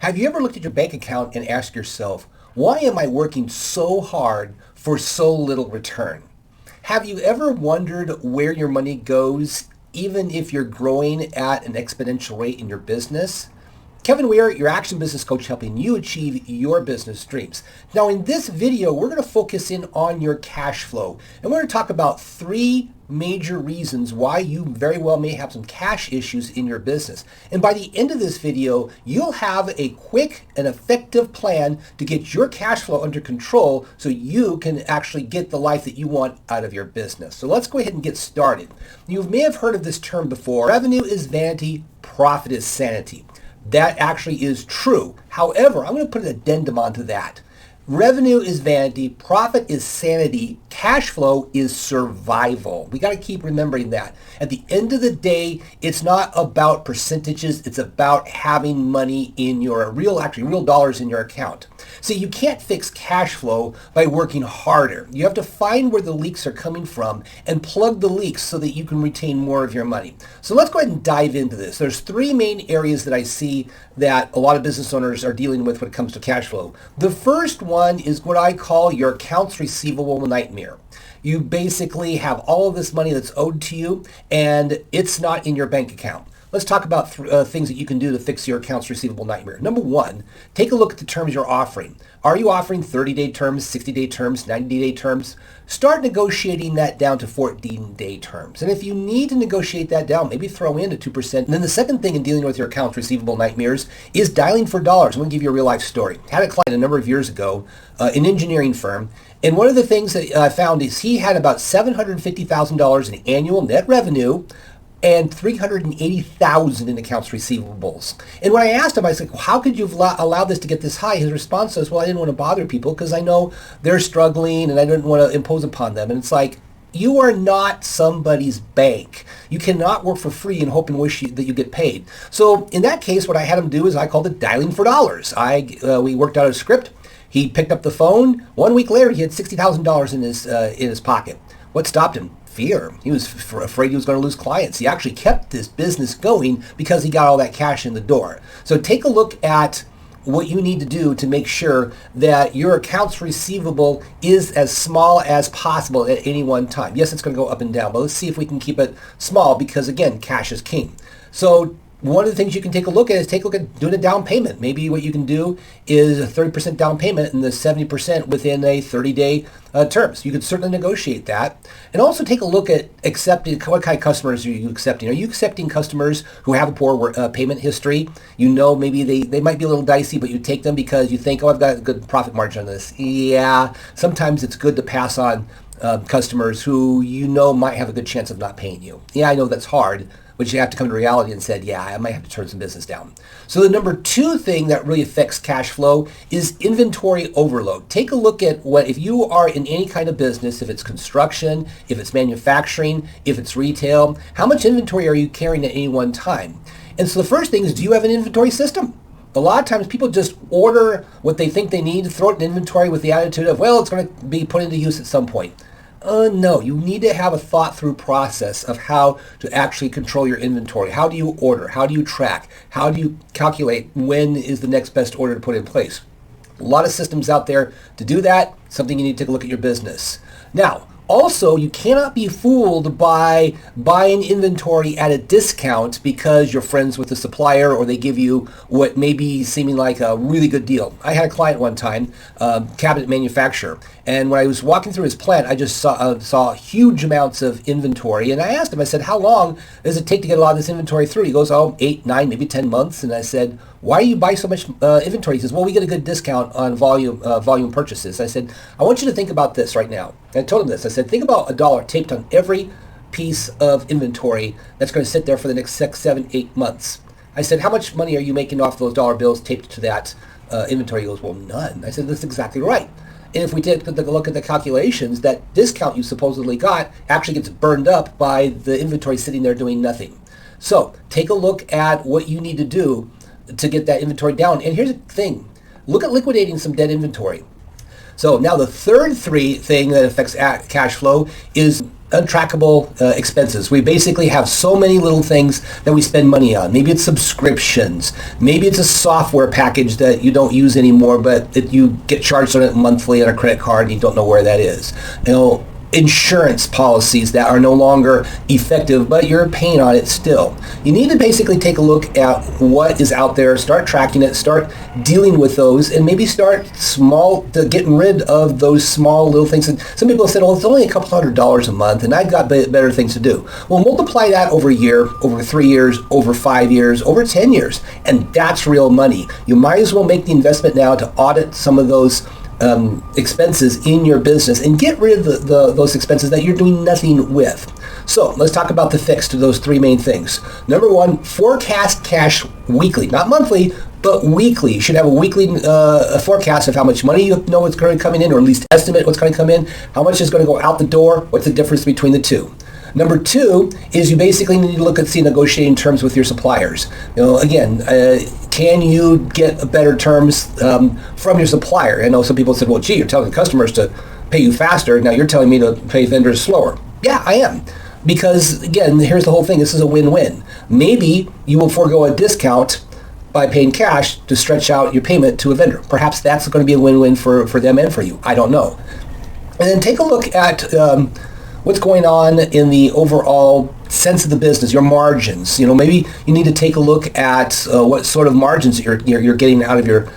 Have you ever looked at your bank account and asked yourself, why am I working so hard for so little return? Have you ever wondered where your money goes, even if you're growing at an exponential rate in your business? Kevin Weir, your action business coach, helping you achieve your business dreams. Now in this video, we're going to focus in on your cash flow. And we're going to talk about three major reasons why you very well may have some cash issues in your business. And by the end of this video, you'll have a quick and effective plan to get your cash flow under control so you can actually get the life that you want out of your business. So let's go ahead and get started. You may have heard of this term before. Revenue is vanity, profit is sanity. That actually is true. However, I'm going to put an addendum onto that. Revenue is vanity, profit is sanity, cash flow is survival. We got to keep remembering that. At the end of the day, it's not about percentages, it's about having money in your real dollars in your account. See, you can't fix cash flow by working harder. You have to find where the leaks are coming from and plug the leaks so that you can retain more of your money. So let's go ahead and dive into this. There's three main areas that I see that a lot of business owners are dealing with when it comes to cash flow. The first one is what I call your accounts receivable nightmare. You basically have all of this money that's owed to you and it's not in your bank account. Let's talk about things that you can do to fix your accounts receivable nightmare. Number one, take a look at the terms you're offering. Are you offering 30-day terms, 60-day terms, 90-day terms? Start negotiating that down to 14-day terms. And if you need to negotiate that down, maybe throw in a 2%. And then the second thing in dealing with your accounts receivable nightmares is dialing for dollars. I'm going to give you a real life story. I had a client a number of years ago, an engineering firm, and one of the things that I found is he had about $750,000 in annual net revenue and $380,000 in accounts receivables. And when I asked him, I said, well, how could you have allowed this to get this high? His response was, well, I didn't want to bother people because I know they're struggling and I didn't want to impose upon them. And it's like, you are not somebody's bank. You cannot work for free and hope and wish that you get paid. So in that case, what I had him do is I called it dialing for dollars. We worked out a script. He picked up the phone. 1 week later, he had $60,000 in his pocket. What stopped him? Fear. He was afraid he was going to lose clients. He actually kept this business going because he got all that cash in the door. So take a look at what you need to do to make sure that your accounts receivable is as small as possible at any one time. Yes, it's going to go up and down, but let's see if we can keep it small because, again, cash is king. So one of the things you can take a look at is take a look at doing a down payment. Maybe what you can do is a 30% down payment and the 70% within a 30-day terms. You could certainly negotiate that. And also take a look at accepting, what kind of customers are you accepting? Are you accepting customers who have a poor payment history? You know, maybe they might be a little dicey, but you take them because you think, oh, I've got a good profit margin on this. Yeah, sometimes it's good to pass on customers who you know might have a good chance of not paying you. Yeah, I know that's hard, but you have to come to reality and said, yeah, I might have to turn some business down. So the number two thing that really affects cash flow is inventory overload. Take a look at if you are in any kind of business, if it's construction, if it's manufacturing, if it's retail, how much inventory are you carrying at any one time? And so the first thing is, do you have an inventory system? A lot of times people just order what they think they need, throw it in inventory with the attitude of, well, it's going to be put into use at some point. No, you need to have a thought-through process of how to actually control your inventory. How do you order? How do you track? How do you calculate when is the next best order to put in place? A lot of systems out there to do that. Something you need to take a look at your business. Now, also, you cannot be fooled by buying inventory at a discount because you're friends with the supplier or they give you what may be seeming like a really good deal. I had a client one time, cabinet manufacturer, and when I was walking through his plant, I just saw huge amounts of inventory, and I asked him, I said, how long does it take to get a lot of this inventory through? He goes, 8, 9, maybe 10 months, and I said, why do you buy so much inventory? He says, well, we get a good discount on volume purchases. I said, I want you to think about this right now. And I told him this. I said, think about $1 taped on every piece of inventory that's going to sit there for the next 6, 7, 8 months. I said, how much money are you making off those dollar bills taped to that inventory? He goes, well, none. I said, that's exactly right. And if we take a look at the calculations, that discount you supposedly got actually gets burned up by the inventory sitting there doing nothing. So take a look at what you need to do to get that inventory down. And here's the thing. Look at liquidating some dead inventory. So now the third thing that affects cash flow is untrackable expenses. We basically have so many little things that we spend money on. Maybe it's subscriptions. Maybe it's a software package that you don't use anymore, but you get charged on it monthly on a credit card and you don't know where that is. Insurance policies that are no longer effective, but you're paying on it still. You need to basically take a look at what is out there, start tracking it, start dealing with those, and maybe start getting rid of those small little things. And some people have said, it's only a couple $100 a month, and I've got better things to do. Well, multiply that over a year, over 3 years, over 5 years, over 10 years, and that's real money. You might as well make the investment now to audit some of those expenses in your business and get rid of those expenses that you're doing nothing with. So let's talk about the fix to those three main things. Number one, forecast cash weekly, not monthly, but weekly. You should have a weekly forecast of how much money you know what's going to come in, or at least estimate what's going to come in, how much is going to go out the door, what's the difference between the two. Number two is you basically need to look at negotiating terms with your suppliers. Again, can you get better terms from your supplier? I know some people said, well, gee, you're telling customers to pay you faster. Now you're telling me to pay vendors slower. Yeah, I am. Because, again, here's the whole thing. This is a win-win. Maybe you will forego a discount by paying cash to stretch out your payment to a vendor. Perhaps that's going to be a win-win for them and for you. I don't know. And then take a look at what's going on in the overall sense of the business, your margins. Maybe you need to take a look at what sort of margins you're getting out of your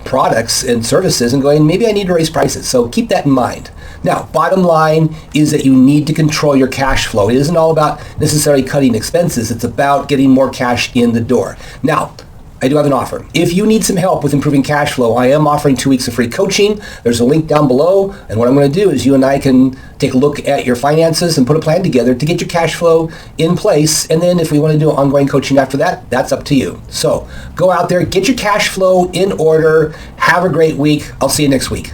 products and services and going, maybe I need to raise prices. So keep that in mind. Now, bottom line is that you need to control your cash flow. It isn't all about necessarily cutting expenses. It's about getting more cash in the door. Now, I do have an offer. If you need some help with improving cash flow, I am offering 2 weeks of free coaching. There's a link down below. And what I'm going to do is you and I can take a look at your finances and put a plan together to get your cash flow in place. And then if we want to do ongoing coaching after that, that's up to you. So go out there, get your cash flow in order. Have a great week. I'll see you next week.